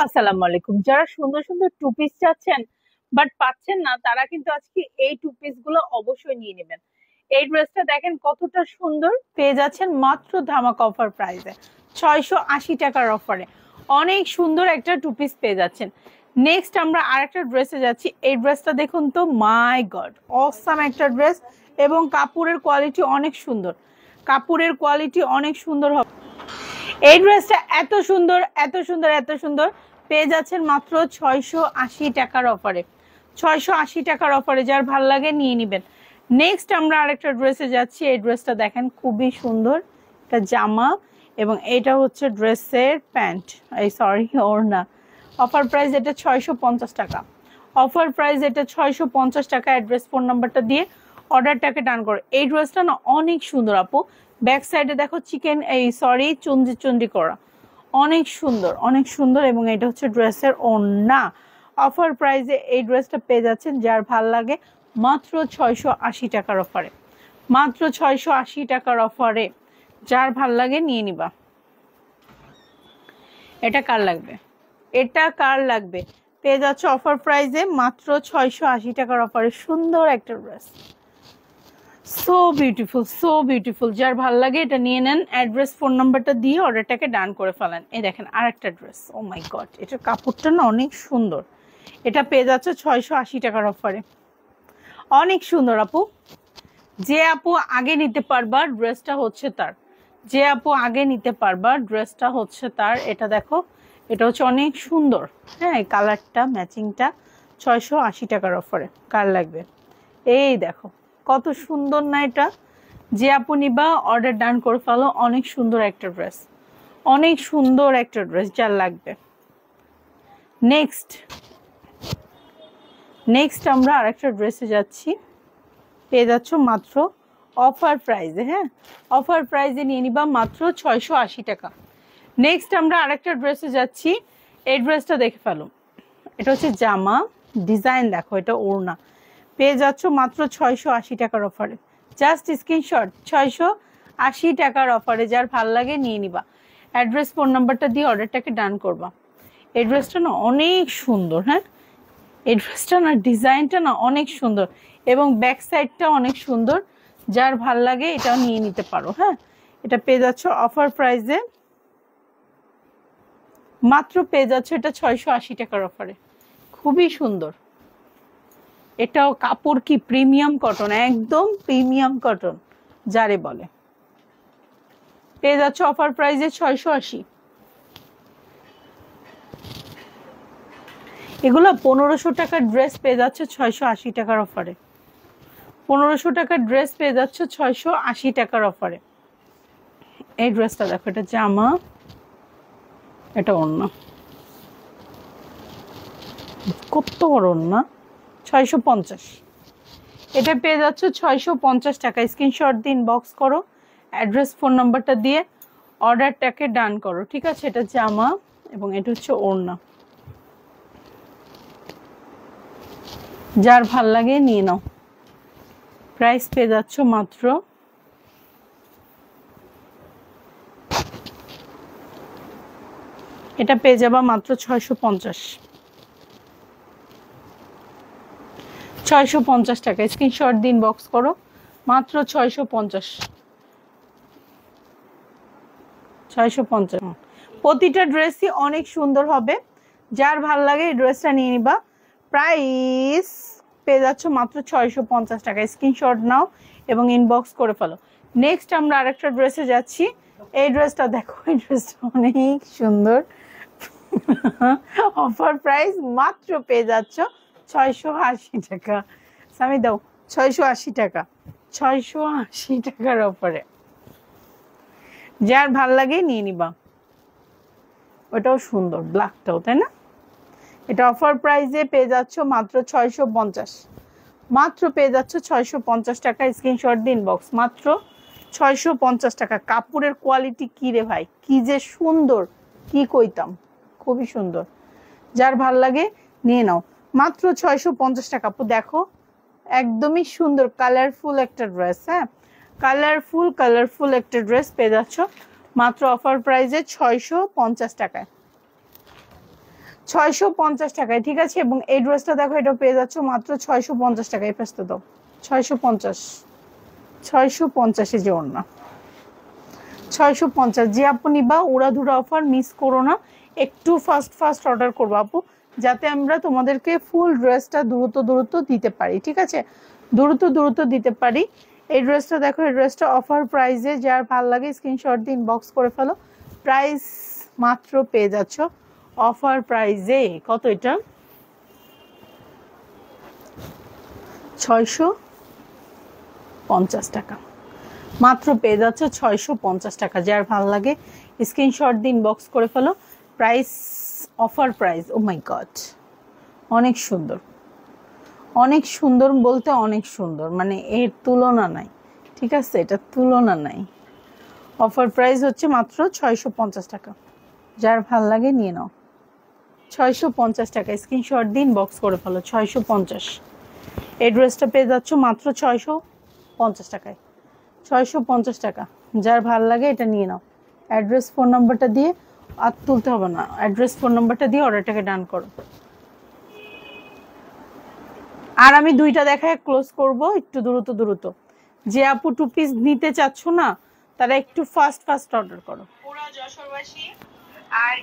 আসসালামু আলাইকুম। যারা সুন্দর সুন্দর টু পিস চাচ্ছেন বাট পাচ্ছেন না, তারা কিন্তু আজকে এই টু পিস গুলো অবশ্যই নিয়ে নেবেন। এই ড্রেসটা দেখেন কতটা সুন্দর, পেয়ে যাচ্ছেন মাত্র ধামাকা অফার প্রাইসে 680 টাকার অফারে। অনেক সুন্দর একটা টু পিস পেয়ে যাচ্ছেন। নেক্সট আমরা আরেকটা ড্রেসে যাচ্ছি। এই ড্রেসটা দেখুন তো, মাই গড, অসাম একটা ড্রেস এবং কাপড়ের কোয়ালিটি অনেক সুন্দর। কাপড়ের কোয়ালিটি অনেক সুন্দর হবে। এই ড্রেসটা এত সুন্দর এত সুন্দর এত সুন্দর, পেয়ে যাচ্ছেন মাত্র 680 টাকার অফারে। 680 টাকার অফারে, যার ভাল লাগে নিয়ে নিবেন। নেক্সট আমরা আরেকটা ড্রেসে যাচ্ছি। এই ড্রেসটা দেখেন খুবই সুন্দর, এটা জামা এবং এটা হচ্ছে ড্রেসের প্যান্ট, এই সরি ওড়না। অফার প্রাইস এটা 650 টাকা। অফার প্রাইস এটা 650 টাকা। অ্যাড্রেস ফোন নাম্বারটা দিয়ে অর্ডারটাকে ডান করো। এই ড্রেসটা না অনেক সুন্দর আপু, ব্যাক সাইডে দেখো চিকেন, এই সরি চুন্ডি চুন্ডি করা, অনেক সুন্দর অনেক সুন্দর। এবং এটা হচ্ছে ড্রেসের ওড়না। অফার প্রাইসে এই ড্রেসটা পেয়ে যাচ্ছেন, যার ভাল লাগে মাত্র 680 টাকার অফারে। মাত্র 680 টাকার অফারে, যার ভাল লাগে নিয়ে নিবা। এটা কার লাগবে? এটা কার লাগবে? পেয়ে যাচ্ছে অফার প্রাইসে মাত্র 680 টাকার অফারে সুন্দর একটা dress. So beautiful, so beautiful. যার ভাল লাগে এটা নিয়ে নেন। অ্যাড্রেস ফোন নাম্বারটা দিয়ে অর্ডারটাকে ডান করে ফেলেন। এই দেখেন আরেকটা ড্রেস, ও মাই গড, এটার কাপড়টা না অনেক সুন্দর। এটা পেয়ে যাচ্ছে 680 টাকার অফারে। অনেক সুন্দর আপু। যে আপু আগে নিতে পারবা ড্রেসটা হচ্ছে তার। যে আপু আগে নিতে পারবা ড্রেসটা হচ্ছে তার। এটা দেখো, এটা হচ্ছে অনেক সুন্দর। হ্যাঁ, কালারটা ম্যাচিংটা 680 টাকার অফারে। কার লাগবে? এই দেখো কত সুন্দর না এটা। যে আপু নিবা অর্ডার ডান করে ফেলো। অনেক সুন্দর একটা ড্রেস, অনেক সুন্দর একটা ড্রেস, যার লাগবে। নেক্সট আমরা আরেকটা ড্রেসে যাচ্ছি। পেয়ে যাচ্ছ মাত্র অফার প্রাইজে। হ্যাঁ, অফার প্রাইজে নিয়ে নিবা মাত্র 680 টাকা। নেক্সট আমরা আরেকটা ড্রেসে যাচ্ছি। এই ড্রেসটা দেখে ফেলো। এটা হচ্ছে জামা, ডিজাইন দেখো, এটা ওড়না। পেয়ে যাচ্ছ মাত্র 680 টাকার অফারে। জাস্ট স্ক্রিনশট 680 টাকার অফারে, যার ভাল লাগে নিয়ে নিবা। অ্যাড্রেস ফোন নাম্বারটা দিয়ে অর্ডারটাকে ডান করবা। এই ড্রেসটা না অনেক সুন্দর। হ্যাঁ, এই ড্রেসটা না ডিজাইনটা না অনেক সুন্দর এবং ব্যাক সাইডটা অনেক সুন্দর। যার ভাল লাগে এটাও নিয়ে নিতে পারো। হ্যাঁ, এটা পেয়ে যাচ্ছ অফার প্রাইসে মাত্র, পেয়ে যাচ্ছ এটা 680 টাকার অফারে। খুবই সুন্দর। এটাও কাপড় কি প্রিমিয়াম কটন, একদম প্রিমিয়াম কটন যারে বলে। পেয়ে যাচ্ছে অফার প্রাইসে 680। এগুলো 1500 টাকার ড্রেস পেয়ে যাচ্ছে 680 টাকার অফারে। 1500 টাকার ড্রেস পেয়ে যাচ্ছে 680 টাকার অফারে। এই ড্রেসটা দেখো, এটা জামা, এটা ওড়না। কত বড় ওড়না, 650। এটা পেয়ে যাচ্ছে 650 টাকা। স্ক্রিনশট দিন, বক্স করো, অ্যাড্রেস ফোন নাম্বারটা দিয়ে অর্ডারটাকে ডান করো। ঠিক আছে, এটা জামা এবং এটা হচ্ছে ওড়না। যার ভাল লাগে নিয়ে নাও। প্রাইস পেয়ে যাচ্ছ মাত্র, এটা পেয়ে যাবা মাত্র 650। 650 টাকা। স্ক্রিনশট দিন, বক্স করো, মাত্র 650। 650। প্রতিটা ড্রেসই অনেক সুন্দর হবে। যার ভাল লাগে এই ড্রেসটা নিয়ে নিবা। প্রাইস পেয়ে যাচ্ছ মাত্র 650 টাকা। স্ক্রিনশট নাও এবং ইনবক্স করে ফেলো। নেক্সট আমরা আরেকটা ড্রেসে যাচ্ছি। এই ড্রেসটা দেখো, এই ড্রেসটা অনেক সুন্দর। অফার প্রাইস মাত্র পেয়ে যাচ্ছ 680 টাকা। সামি দাও, 680 টাকা। 680 টাকার অফারে, যার ভাল লাগে নিয়ে নিবা। ওটাও সুন্দর, ব্ল্যাকটাও, তাই না? এটা অফার প্রাইসে পেয়ে যাচ্ছ মাত্র 650। মাত্র পেয়ে যাচ্ছ 650 টাকা। স্ক্রিনশট দিন, বক্স, মাত্র 650 টাকা। কাপড়ের কোয়ালিটি কি রে ভাই, কি যে সুন্দর, কি কইতাম, খুবই সুন্দর। যার ভাল লাগে নিয়ে নাও। মাত্র 650 টাকা। আপু দেখো, একদমই সুন্দর কালারফুল একটা ড্রেস। হ্যাঁ, কালারফুল একটা ড্রেস পেয়ে যাচ্ছ মাত্র অফার প্রাইসে 650 টাকায়। 650 টাকায়, ঠিক আছে। এবং এই ড্রেসটা দেখো, এটা পেয়ে যাচ্ছ মাত্র 650 টাকায়। পেস্তে দাও 650, 650 যে ওড়না 650। যে আপু নিবা উড়াধুরা অফার মিস করো না, একটু ফাস্ট অর্ডার করবো আপু, যাতে আমরা তোমাদেরকে ফুল ড্রেসটা দ্রুত দিতে পারি, ঠিক আছে, দ্রুত দিতে পারি। এই ড্রেসটা দেখো, এই ড্রেসটা অফার প্রাইসে, যার ভালো লাগে স্ক্রিনশট দিয়ে ইনবক্স করে ফেলো। প্রাইস মাত্র পেয়ে যাচ্ছ অফার প্রাইসে, কত এটা, 650 টাকা মাত্র পেয়ে যাচ্ছে, 650 টাকা। যার ভালো লাগে স্ক্রিনশট দিয়ে ইনবক্স করে ফেলো। প্রাইস অফার প্রাইস, ও মাই গড, অনেক সুন্দর, অনেক সুন্দর বলতে অনেক সুন্দর, মানে এর তুলনা নাই, ঠিক আছে, এটা তুলনা নাই। অফার প্রাইস হচ্ছে মাত্র 650 টাকা। যার ভাল লাগে নিয়ে নাও, 650 টাকা। স্ক্রিনশট দিন বক্স করে ফেলো, 650। এই ড্রেসটা পেয়ে যাচ্ছ মাত্র 650 টাকায়, 650 টাকা। যার ভাল লাগে এটা নিয়ে নাও। অ্যাড্রেস ফোন নাম্বারটা দিয়ে, আর তুলতে হবে না, অ্যাড্রেস ফোন নাম্বারটা দিয়ে অর্ডারটাকে ডান করো। আর আমি দুইটা দেখায় ক্লোজ করব, একটু দ্রুত। যে আপু 2 পিস নিতে চাচ্ছ না, তারা একটু ফাস্ট অর্ডার করো। পুরো যশোরবাসী আর